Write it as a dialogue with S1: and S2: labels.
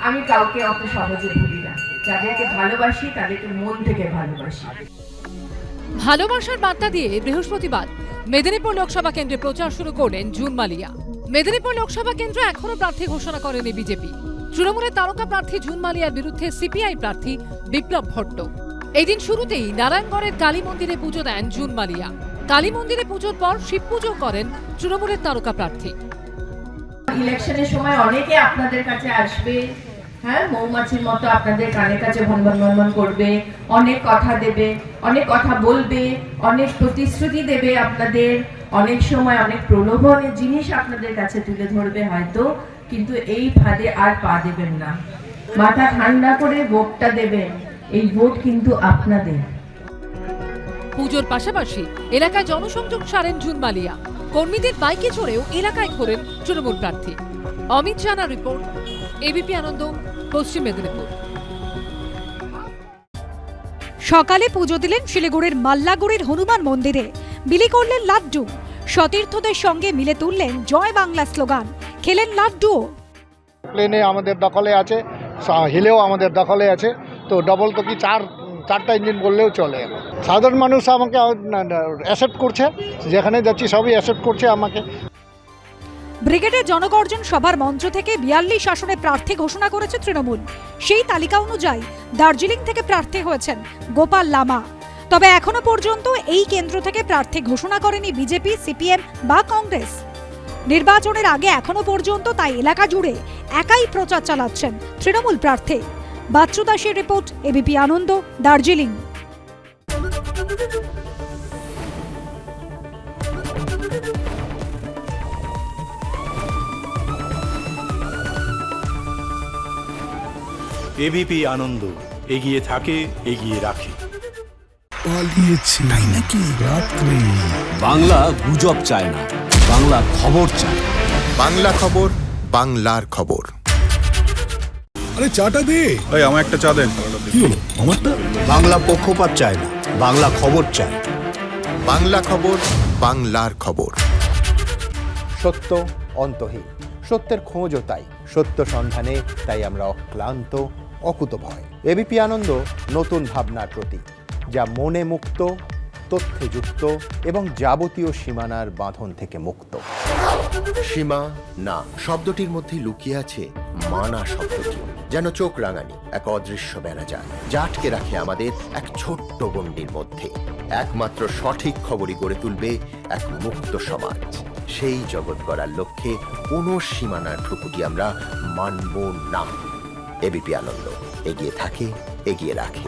S1: আমি কাউকে অত সহজে ভুলি না। যাদেরকে ভালোবাসি তাদেরকে মন থেকে ভালোবাসি।
S2: ভালোবাসার বার্তা দিয়ে বৃহস্পতিবার মেদিনীপুর লোকসভা কেন্দ্রে প্রচার শুরু করলেন জুন মালিয়া। মেদিনীপুর লোকসভা কেন্দ্রে এখনো প্রার্থী ঘোষণা করেনি বিজেপি। তৃণমূলের তারকা প্রার্থী জুন মালিয়ার বিরুদ্ধে সিপিআই প্রার্থী বিপ্লব ভট্ট। এই দিন শুরুতেই নারায়ণগড়ের কালী মন্দিরে পুজো দেন জুন মালিয়া। কালী মন্দিরে পুজোর পর শিব পুজো করেন তৃণমূলের তারকা প্রার্থী।
S1: ইলেকশনের সময় অনেকে আপনাদের কাছে আসবে, হ্যাঁ, মৌমাছির মতো আপনাদের কানে কাছে ভনভন ভনভন করবে, অনেক কথা দেবে, অনেক কথা বলবে, অনেক প্রতিশ্রুতি দেবে আপনাদের, অনেক সময় অনেক প্রলোভনের জিনিস আপনাদের কাছে তুলে ধরবে হয়তো, কিন্তু এই ফাঁদে আর পা দেবেন না। মাথা ঠান্ডা করে ভোটটা দেবেন, এই ভোট কিন্তু আপনাদের।
S2: পুজোর পাশাপাশি এলাকায় জনসংযোগ সারেন জুন মালিয়া। কর্মীদের বাইকে চড়েও এলাকায় ঘোরেন তৃণমূল প্রার্থী। অমিত জানা রিপোর্ট, এবিপি আনন্দ, পশ্চিম মেদিনীপুর।
S3: সকালে পুজো দিলেন শিলিগুড়ির মাল্লাগুড়ির হনুমান মন্দিরে, বিলি করলেন লাড্ডু। সতীর্থদের সঙ্গে মিলে তুললেন জয় বাংলা স্লোগান, খেলেন লাড্ডু।
S4: প্লেনে আমাদের দখলে আছে, হিলেও আমাদের দখলে আছে, তো ডবল তো কি চারটা ইঞ্জিন বললেও চলে। সাধারণ মানুষ আমাকে অ্যাকসেপ্ট করছে, যেখানে যাচ্ছি সবই অ্যাকসেপ্ট করছে আমাকে।
S3: ব্রিগেডের জনগর্জন সভার মঞ্চ থেকে 42 আসনে প্রার্থী ঘোষণা করেছে তৃণমূল। সেই তালিকা অনুযায়ী দার্জিলিং থেকে প্রার্থী হয়েছেন গোপাল লামা। তবে এখনো পর্যন্ত এই কেন্দ্র থেকে প্রার্থী ঘোষণা করেনি বিজেপি, সিপিএম বা কংগ্রেস। নির্বাচনের আগে এখনো পর্যন্ত তাই এলাকা জুড়ে একাই প্রচার চালাচ্ছেন তৃণমূল প্রার্থী। বাচ্চু দাসের রিপোর্ট, এবিপি আনন্দ, দার্জিলিং।
S5: এবিপি আনন্দ, এগিয়ে থাকে, এগিয়ে রাখে।
S6: পালিয়েছে তাই নাকি? রাত্রি
S7: বাংলা গুজব চায় না, বাংলা খবর চায়।
S6: বাংলা খবর, বাংলার খবর। আরে চাটা দে।
S5: এই আমার একটা চা দেন।
S6: কি হলো আমারটা?
S7: বাংলা পক্ষপাত চায় না, বাংলা খবর চায়।
S6: বাংলা খবর, বাংলার খবর।
S8: সত্য অন্তহীন, সত্যের খোঁজও তাই, সত্য সন্ধানে তাই আমরা অক্লান্ত, অকুতভয়। এবিপি আনন্দ নতুন ভাবনার প্রতীক, যা মনে মুক্ত, তথ্যে যুক্ত এবং যাবতীয় সীমানার বাঁধন থেকে মুক্ত।
S9: সীমা না শব্দটির মধ্যে লুকিয়ে আছে মানা শব্দটি, যেন চোখ রাঙানি এক অদৃশ্য বেড়াজাল, যা আটকে রাখে আমাদের এক ছোট্ট গণ্ডির মধ্যে। একমাত্র সঠিক খবরই গড়ে তুলবে এক মুক্ত সমাজ। সেই জগৎ গড়ার লক্ষ্যে কোনো সীমানার ঠুকুটি আমরা মানব না। এবিপি আনন্দ, এগিয়ে থাকে, এগিয়ে রাখে।